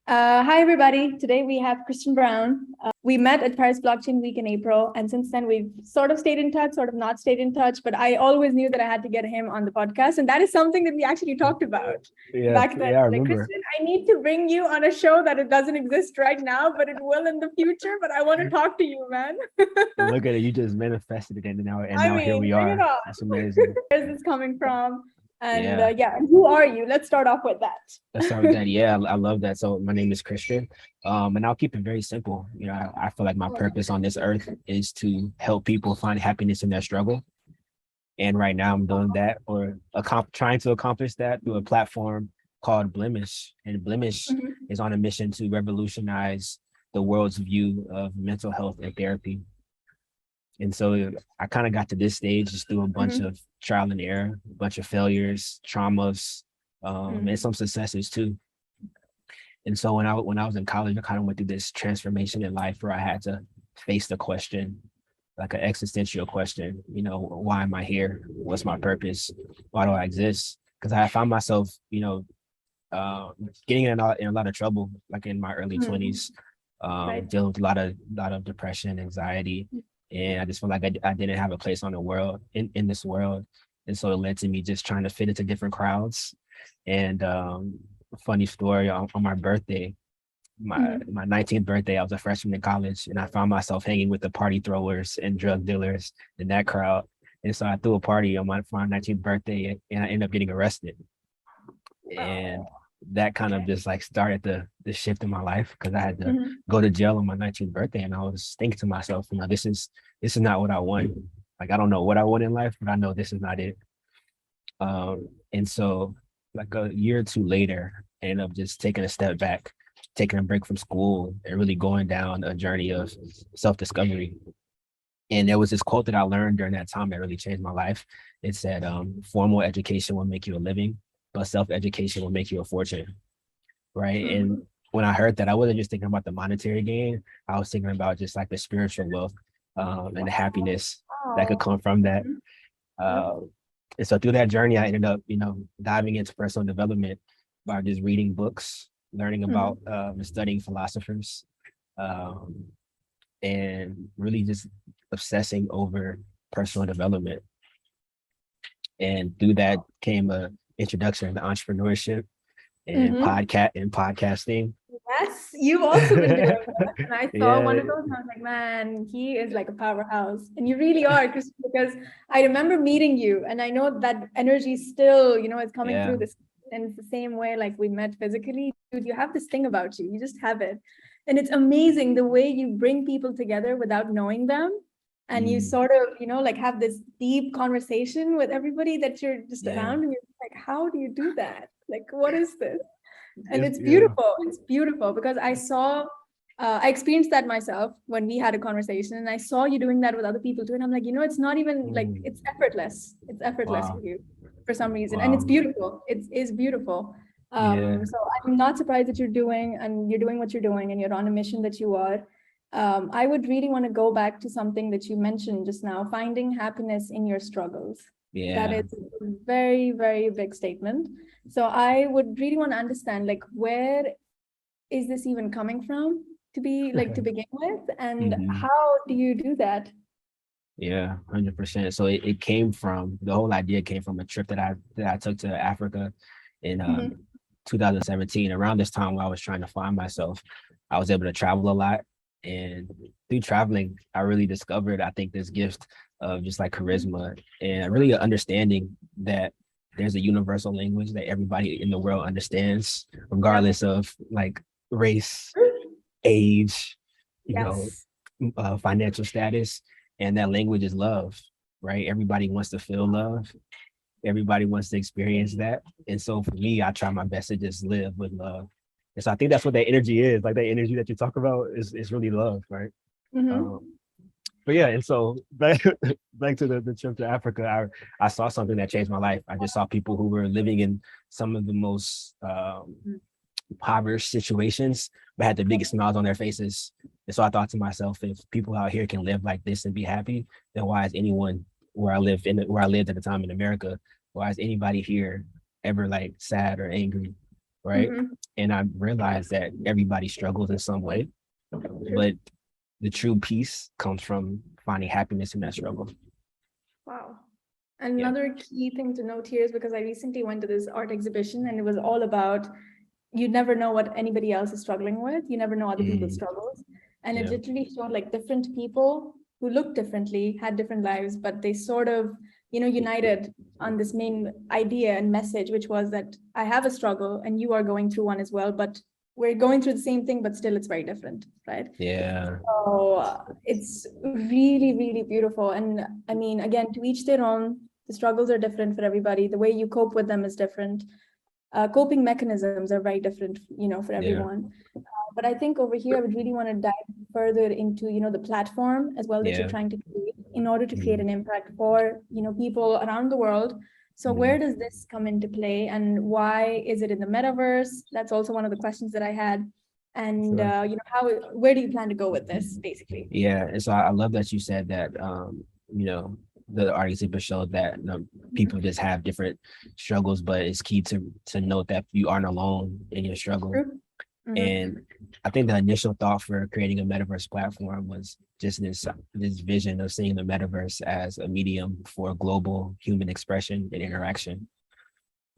Hi, everybody. Today we have Christian Brown. We met at Paris Blockchain Week in April, and since then we've sort of stayed in touch, sort of not stayed in touch, but I always knew that I had to get him on the podcast, and that is something that we actually talked about Yeah, back then. yeah, I Like, remember. Christian, I need to bring you on a show that it doesn't exist right now, but it will in the future, but I want to talk to you, man. Look at it, you just manifested it, and I now here mean, we bring it are. on. That's amazing. Where's this coming from? And Yeah, yeah, who are you? Let's start off with let's start with that. that. Yeah, I love that. So my name is Christian, and I'll keep it very simple. I feel like my purpose on this earth is to help people find happiness in their struggle, and right now I'm doing that, or trying to accomplish that through a platform called Blimish, and Blimish Mhm, is on a mission to revolutionize the world's view of mental health and therapy. And so I kind of got to this stage just through a bunch mhm, of trial and error, a bunch of failures, traumas, mhm, and some successes too. And so when I was in college, I kind of went through this transformation in life where I had to face the question, like an existential question, why am I here? What's my purpose? Why do I exist? Because I found myself, uh, getting in a lot of trouble, like in my early mhm. 20s, Right. dealing with a lot of depression, anxiety, and I just felt like I didn't have a place on the world in this world, and so it led to me just trying to fit into different crowds. And funny story on my birthday, Mhm. my 19th birthday, I was a freshman in college, and I found myself hanging with the party throwers and drug dealers in that crowd. And so I threw a party for my 19th birthday, and I ended up getting arrested. And Oh, that kind of okay. just like started the shift in my life because I had to Mhm. go to jail on my 19th birthday, and I was thinking to myself, this is not what I want. Like I don't know what I want in life, but I know this is not it. And so like a year or two later, I ended up just taking a step back, taking a break from school, and really going down a journey of self-discovery. And there was this quote that I learned during that time that really changed my life. It said, formal education will make you a living, but self-education will make you a fortune. Right. And Mhm. when I heard that, I wasn't just thinking about the monetary gain. I was thinking about just like the spiritual wealth, and the happiness that could Wow. come from that. Mhm. Yep. Uh, and so through that journey, I ended up, diving into personal development by just reading books, learning Mhm. about and studying philosophers, um, and really just obsessing over personal development. And through that came a introduction to entrepreneurship and Mhm. podcasting. Yes, you've also been doing that. And I saw one Yeah, of those and I was like, man, he is like a powerhouse. And you really are, Chris, because I remember meeting you and I know that energy still, is coming yeah. through this. And it's the same way like we met physically. Dude, you have this thing about you. You just have it. And it's amazing the way you bring people together without knowing them. And you Mm, sort of, like have this deep conversation with everybody that you're just yeah. around. And you're like, how do you do that? Like, what is this? And it's Yeah. beautiful. It's beautiful because I experienced that myself when we had a conversation, and I saw you doing that with other people too. And I'm like, it's not even like Mm, it's effortless. It's effortless wow. with you for some reason, and it's Wow. beautiful. It is beautiful. Yeah. So I'm not surprised that you're doing what you're doing, and you're on a mission that you are. I would really want to go back to something that you mentioned just now, finding happiness in your struggles. That Yeah. is a very, very big statement. So I would really want to understand, like, where is this even coming from to begin with, and Hmm. how do you do that? Yeah, 100%. So it came from the whole idea came from a trip that I took to Africa in Mhm, 2017. Around this time while I was trying to find myself, I was able to travel a lot. And through traveling, I really discovered, I think, this gift of just like charisma and really an understanding that there's a universal language that everybody in the world understands, yep. regardless of like race, age, you know, Yes. financial status, and that language is love, right? Everybody wants to feel love. Everybody wants to experience that. And so for me, I try my best to just live with love. And so I think that's what that energy is. Like that energy that you talk about is really love, right? Hmm. Um, but yeah, and so back to the trip to Africa, I saw something that changed my life. I just saw people who were living in some of the most impoverished situations, but had the biggest smiles on their faces. And so I thought to myself, if people out here can live like this and be happy, then why is anyone where I lived at the time in America, why is anybody here ever like sad or angry? right? And I realized that everybody struggles in some way, but the true peace comes from finding happiness in that struggle. Wow. Another key thing to note here is because I recently went to this art exhibition and it was all about you never know what anybody else is struggling with. You never know other people's struggles. And it literally showed like different people who looked differently, had different lives, but they sort of, united on this main idea and message, which was that I have a struggle and you are going through one as well, but we're going through the same thing, but still it's very different, right? Yeah. So it's really, really beautiful. And I mean, again, to each their own, the struggles are different for everybody. The way you cope with them is different. Coping mechanisms are very different, for everyone. But I think over here, I would really want to dive further into, the platform as well that you're trying to create in order to create an impact for, people around the world. So where does this come into play and why is it in the metaverse? That's also one of the questions that I had. And, where do you plan to go with this, basically? Yeah. And so I love that you said that, the art exhibit showed that people just have different struggles, but it's key to note that you aren't alone in your struggle. And I think the initial thought for creating a metaverse platform was just this vision of seeing the metaverse as a medium for global human expression and interaction,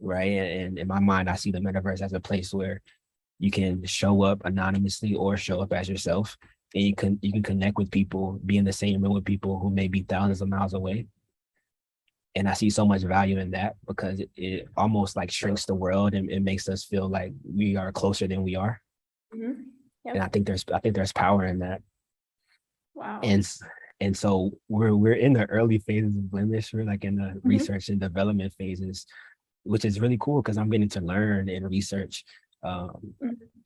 right? And in my mind, I see the metaverse as a place where you can show up anonymously or show up as yourself, and you can connect with people, be in the same room with people who may be thousands of miles away. And I see so much value in that because it almost like shrinks the world and it makes us feel like we are closer than we are. And I think there's power in that. Wow. And so we're in the early phases of Blimish. We're like in the research and development phases, which is really cool because I'm getting to learn and research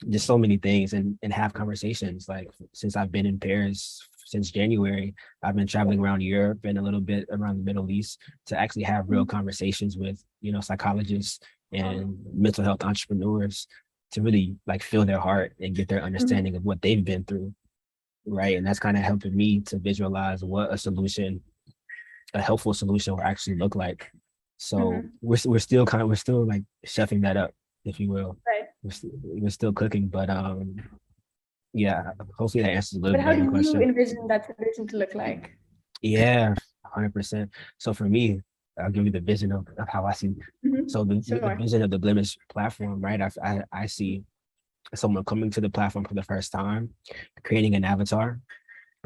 just so many things and have conversations. Like since I've been in Paris since January, I've been traveling around Europe and a little bit around the Middle East to actually have real conversations with, psychologists and mental health entrepreneurs to really like feel their heart and get their understanding of what they've been through. Right. And that's kind of helping me to visualize what a helpful solution will actually look like. So we're still like chefing that up, if you will. Right. We're still cooking, but yeah, hopefully that answers a little bit of your question. But how do you envision that solution to look like? Yeah, 100%. So for me, I'll give you the vision of how I see. So the vision of the Blimish platform, right? I see someone coming to the platform for the first time, creating an avatar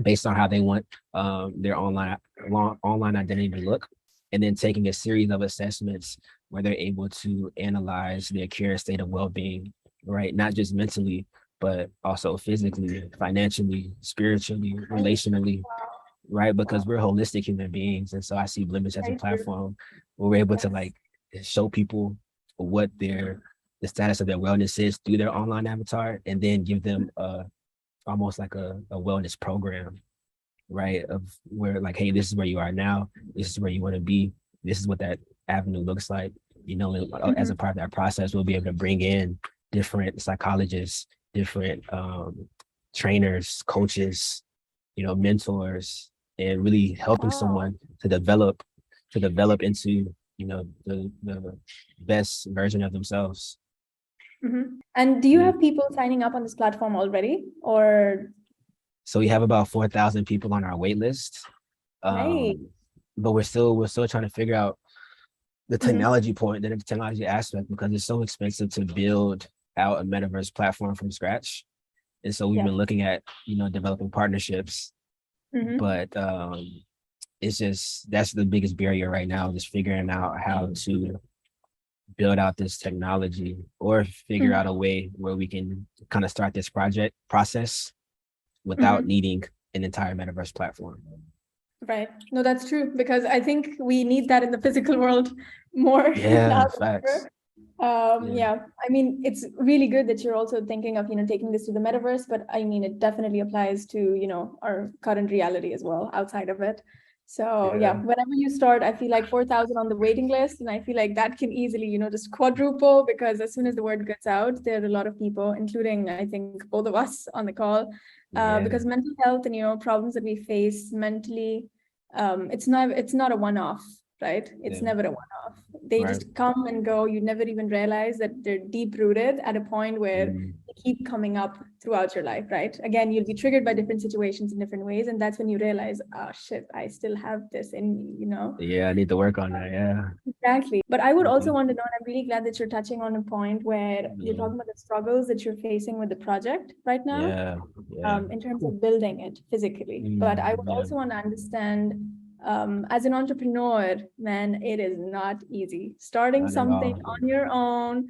based on how they want their online identity to look, and then taking a series of assessments where they're able to analyze their current state of well-being, right? Not just mentally, but also physically, financially, spiritually, relationally, right? Because we're holistic human beings. And so I see Blimish as a platform where we're able to like show people what the status of their wellness is through their online avatar, and then give them almost like a wellness program, right? Of where like, hey, this is where you are now, this is where you want to be, this is what that avenue looks like. As a part of that process, we'll be able to bring in different psychologists, different trainers, coaches, mentors, and really helping someone to develop into, the best version of themselves. And do you have people signing up on this platform already, or? So we have about 4,000 people on our wait list. But we're still trying to figure out the technology point, the technology aspect, because it's so expensive to build out a metaverse platform from scratch. And so we've been looking at, developing partnerships, but it's just, that's the biggest barrier right now, just figuring out how to build out this technology or figure out a way where we can kind of start this process without needing an entire metaverse platform. Right. No, that's true, because I think we need that in the physical world more. Yeah, facts. I mean, it's really good that you're also thinking of, taking this to the metaverse, but I mean, it definitely applies to, our current reality as well outside of it. So whenever you start, I feel like 4,000 on the waiting list, and I feel like that can easily, just quadruple, because as soon as the word gets out, there are a lot of people, including, I think, both of us on the call, because mental health and, problems that we face mentally, it's not a one-off. right? It's Yeah. never a one-off. They Right. just come and go. You never even realize that they're deep-rooted at a point where they keep coming up throughout your life, right? Again, you'll be triggered by different situations in different ways. And that's when you realize, oh shit, I still have this in me, you know? Yeah, I need to work on that. Yeah. Exactly. But I would also Mhm. want to know, and I'm really glad that you're touching on a point where you're Yeah. talking about the struggles that you're facing with the project right now, Yeah. Yeah. in terms of building it physically. But I would Yeah. also want to understand, as an entrepreneur, man, it is not easy. Starting Not at something all. on your own,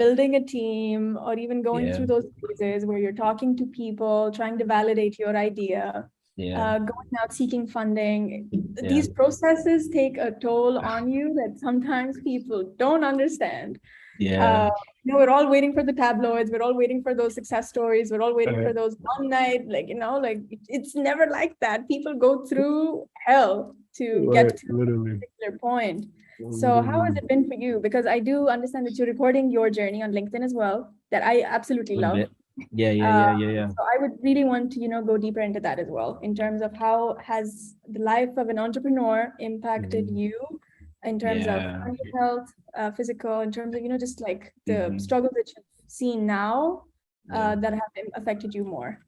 building a team, or even going Yeah. through those phases where you're talking to people, trying to validate your idea, Yeah. going out seeking funding. Yeah. These processes take a toll on you that sometimes people don't understand. Yeah. We're all waiting for the tabloids. We're all waiting for those success stories. We're all waiting for Right. those one night, like, like it's never like that. People go through hell to get Right. to a Literally. particular point. So how has Literally. it been for you? Because I do understand that you're reporting your journey on LinkedIn as well, that I absolutely A little love. bit. Yeah. Yeah. Yeah. Yeah. Yeah. So I would really want to, go deeper into that as well, in terms of how has the life of an entrepreneur impacted Mhm. you in terms of Yeah. mental health, physical, in terms of, just like the Mhm. struggles that you've seen now, Yeah. that have affected you more.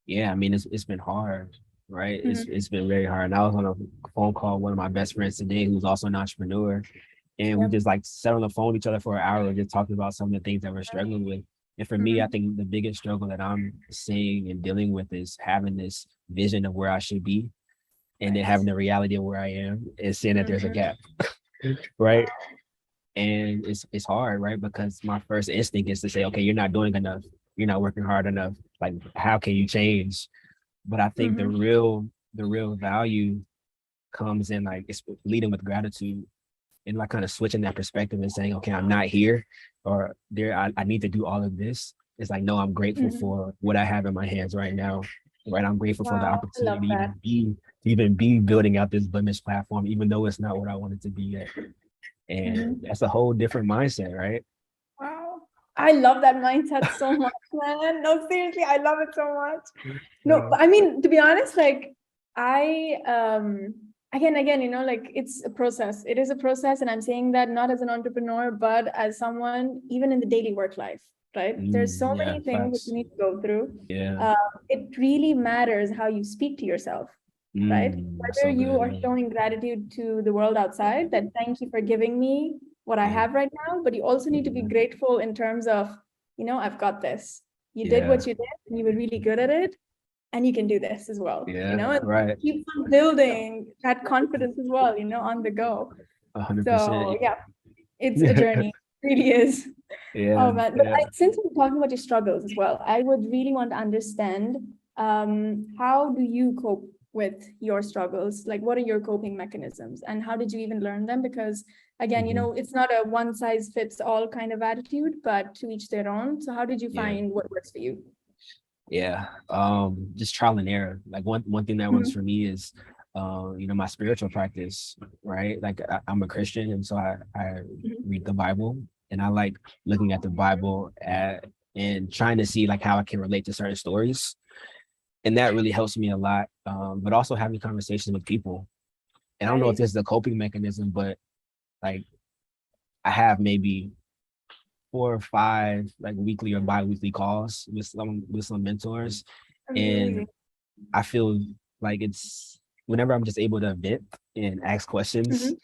Yeah. I mean, it's been hard, right? Mhm. It's been very hard. And I was on a phone call with one of my best friends today, who's also an entrepreneur, and we Yep. just like sat on the phone with each other for an hour, just talking about some of the things that we're struggling with. And for me, I Mhm. think the biggest struggle that I'm seeing and dealing with is having this vision of where I should be, and then Right. having the reality of where I am and seeing that there's a Mhm. gap, right? And it's hard, right? Because my first instinct is to say, okay, you're not doing enough, you're not working hard enough. Like, how can you change? But I think Mhm. the real value comes in, like, it's leading with gratitude and like kind of switching that perspective and saying, okay, I'm not here, or there, I need to do all of this. It's like, no, I'm grateful Mhm. for what I have in my hands right now. Right. I'm grateful for the Wow, I love opportunity that. to even be building out this Blimish platform, even though it's not what I wanted to be yet. And Mhm. that's a whole different mindset, right? Wow. I love that mindset so much, man. No, seriously, I love it so much. No, Uh, I mean, to be honest, like I again, like it's a process. It is a process, and I'm saying that not as an entrepreneur, but as someone even in the daily work life, right? There's so yeah, many things that facts. you need to go through. Yeah. It really matters how you speak to yourself, right? Whether So you good. are Yeah. showing gratitude to the world outside, that thank you for giving me what I Yeah. have right now, but you also need to be grateful in terms of, I've got this. You did Yeah. what you did, and you were really good at it, and you can do this as well, Yeah. and Right. keep on building that confidence as well, on the go. 100%. So yeah, it's a journey. It really is. Yeah. Oh man, but Yeah. since we're talking about your struggles as well, I would really want to understand, how do you cope with your struggles? Like, what are your coping mechanisms, and how did you even learn them? Because again, Mhm. it's not a one size fits all kind of attitude, but to each their own. So how did you Yeah. find what works for you? Yeah. Just trial and error. Like, one thing that works Mhm. for me is my spiritual practice, right? Like, I'm a Christian, and so I Mhm. read the Bible, and I like looking at the Bible and trying to see like how I can relate to certain stories. And that really helps me a lot. But also having conversations with people. And I don't know if Right. this is a coping mechanism, but like, I have maybe 4 or 5 like weekly or bi-weekly calls with some mentors. And Amazing. I feel like it's whenever I'm just able to vent and ask questions, Mhm.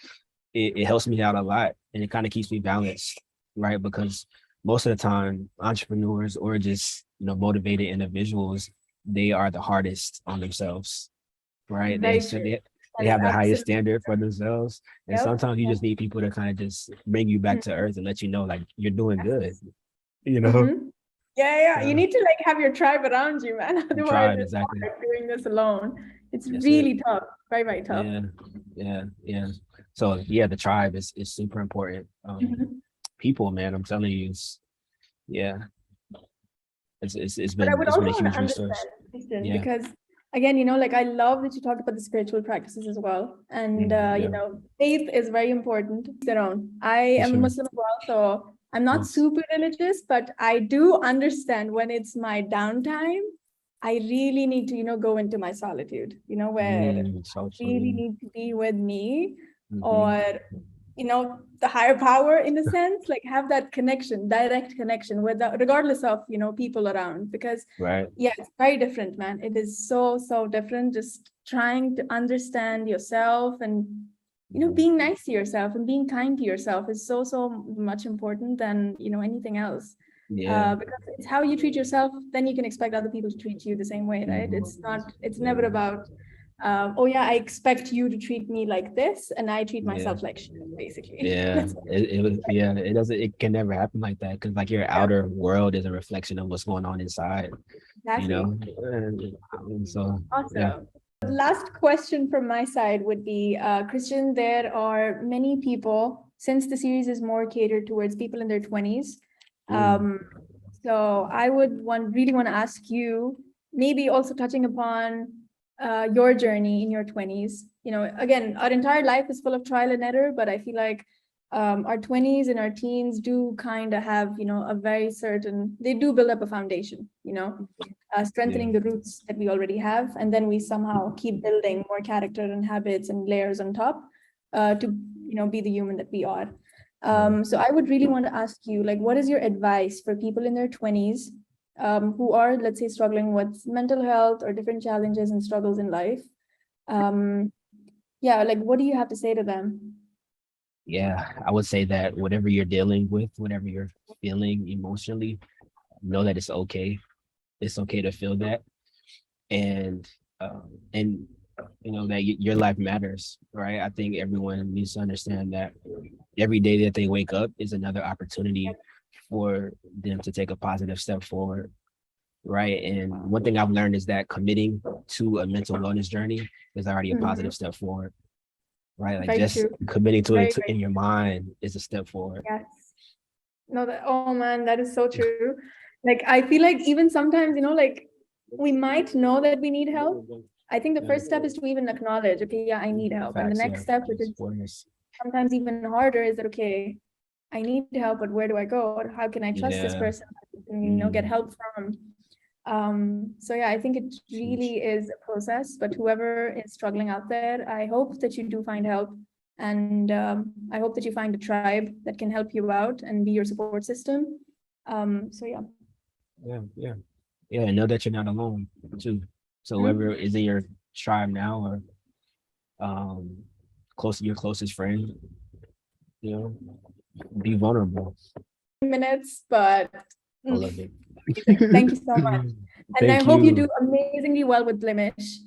it helps me out a lot, and it kind of keeps me balanced, right? Because most of the time, entrepreneurs or just motivated individuals, they are the hardest on themselves, right? Very true. They That is have the highest absolutely. standard for themselves, and Yep. sometimes you Yep. just need people to kind of just bring you back to earth and let you know like you're doing good, you know. Mm-hmm. Yeah. You Yeah, need to like have your tribe around you, man. the Otherwise, tribe, it's exactly. hard doing this alone. It's That's it. really tough. Very, very tough. Yeah, yeah. So yeah, the tribe is super important. Mhm. People, man, I'm telling you, yeah, But I would it's been also a want to huge resource. understand, Kristen, Yeah. because again, like I love that you talked about the spiritual practices as well. And, Yeah, faith is very important. Their own. I for am a sure. Muslim as well, so I'm not Yes. super religious, but I do understand when it's my downtime, I really need to, go into my solitude, where I So really true. need to be with me. or the higher power, in a sense, like have that connection, direct connection with regardless of people around, because Right. yeah, it's very different, man. It is so different. Just trying to understand yourself and being nice to yourself and being kind to yourself is so much important than anything else. Yeah. Because it's how you treat yourself, then you can expect other people to treat you the same way, right? It's never about oh yeah, I expect you to treat me like this and I treat Yeah. myself like shit, basically. Yeah. It doesn't, it can never happen like that, because like your outer world is a reflection of what's going on inside, Exactly. and so yeah. Awesome. The last question from my side would be, Christian, there are many people, since the series is more catered towards people in their 20s. So I would really want to ask you, maybe also touching upon your journey in your 20s. Again, our entire life is full of trial and error, but I feel like our 20s and our teens do kind of have, a very certain, they do build up a foundation, strengthening the roots that we already have. And then we somehow keep building more character and habits and layers on top to, be the human that we are. So I would really want to ask you, like, what is your advice for people in their 20s who are, let's say, struggling with mental health or different challenges and struggles in life? Yeah, like, what do you have to say to them? Yeah, I would say that whatever you're dealing with, whatever you're feeling emotionally, know that it's okay. It's okay to feel that, and that your life matters, right? I think everyone needs to understand that every day that they wake up is another opportunity for them to take a positive step forward, right? And one thing I've learned is that committing to a mental wellness journey is already a positive step forward, right? Like Very just true. committing to Very, it very in your mind is a step forward. Yes. No, oh man, that is so true. Like, I feel like even sometimes, like we might know that we need help. I think the first step is to even acknowledge, okay, yeah, I need help. And the next step, which is sometimes even harder, is that, okay, I need help, but where do I go? Or how can I trust this person and get help from? So yeah, I think it really is a process, but whoever is struggling out there, I hope that you do find help. And I hope that you find a tribe that can help you out and be your support system. So yeah. Yeah, and know that you're not alone too. So whoever is in your tribe now, or close to your closest friend, be vulnerable. Minutes, but I love it. Thank you so much. And I Thank hope you you. do amazingly well with Blimish.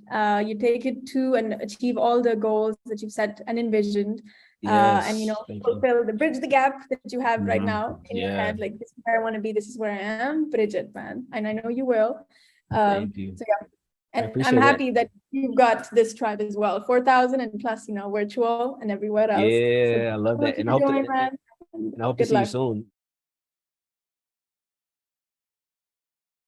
You take it to and achieve all the goals that you've set and envisioned. And fulfill bridge the gap that you have right now in your head. Like, this is where I want to be, this is where I am. Bridge it, man. And I know you will. Thank you. So yeah. And I'm happy that you've got this tribe as well. 4,000 and plus, virtual and everywhere else. Yeah, I love that. And I hope to see you soon.